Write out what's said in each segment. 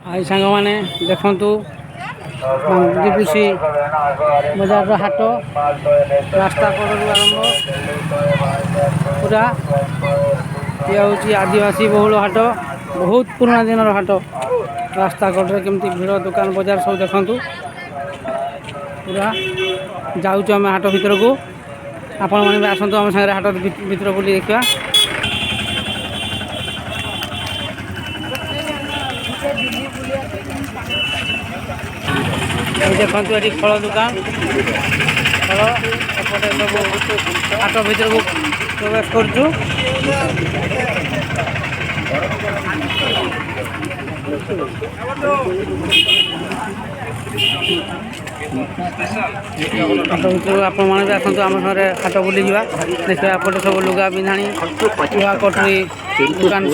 आई सांग मैंने देखु बजार हाट रास्ता कड़ू आरंभ पूरा ये हूँ आदिवासी बहुल हाट बहुत पुराना दिन हाट रास्ता कड़े केमती भिड़ दुकान बजार सब देखु पूरा जाऊँ आम हाट भर को आपण मैंने आसतु आम सागर हाट भर बुली देखा देखु ये फल दुकान फल एपटे सब हाट भर को प्रवेश करुँ हाट भर आपण मैंने भी आसतु आम सारे हाट बुली जा देखिए एपटे सब लुगा बिंधाणी लुहा कटुरी दुकान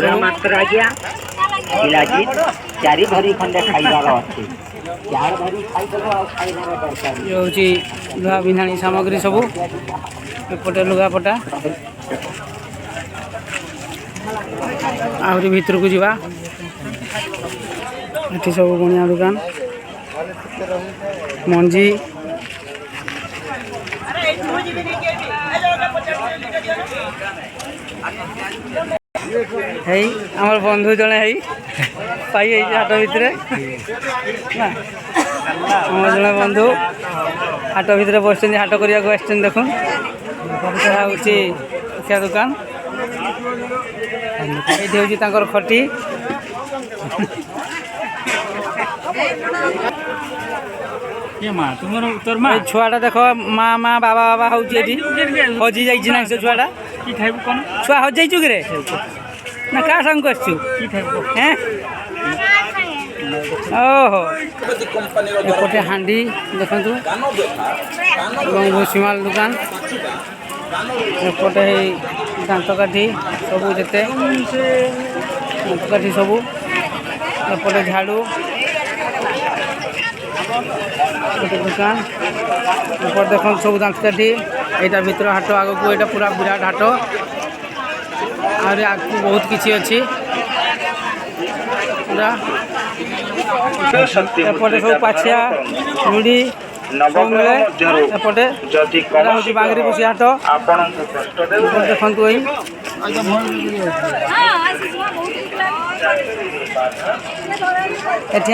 ये हूँ लुहा बिंधाणी सामग्री सब एपटे लुगापटा आहरी भीतर को जावा ये सब बनिया दुकान मंजी है आमर बंधु जड़े है पाई हाट भितर जड़े बंधु हाट भितर बस हाट करने को आस देखुन हूँ क्या दुकान ये हूँ खटी छुआटा देख माँ माँ बाबा बाबा हूँ हजि जा छुआटा छुआ हजि कि रे ना क्या संग कर ओहो एपटे हांडी देखु भूसीमाल दुकान एपटे दांतकाठी सबू जिते दांतकाठी सबू एपटे झाड़ू दुकान ऊपर देख सब दांतकाठी यहाँ भर हाट आग को यहाँ पूरा विराट हाट आगे बहुत किसी अच्छी पूरा एपटे सब पाछिया मुड़ी सब मिले एपटे हूँ बांगरी पुषी हाट देखु ये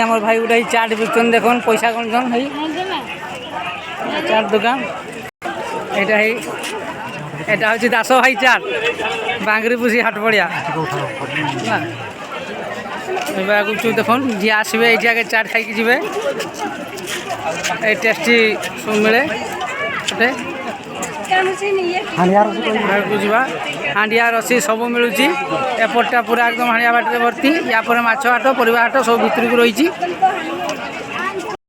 आम भाई गोटे चाट बिकन देख पैसा कौन कौन है चाट दुकान यहाँ हूँ दास भाई चाट बांगरी पुषी हाट पड़िया देख जी आसवे ये आगे चाट खाई जी टेस्टी सब मिले हांडिया रसी सब मिलूँ एपटा पूरा एकदम हांडिया बाटे भर्ती या माछ हाट परिवा हाट सब भितर को रही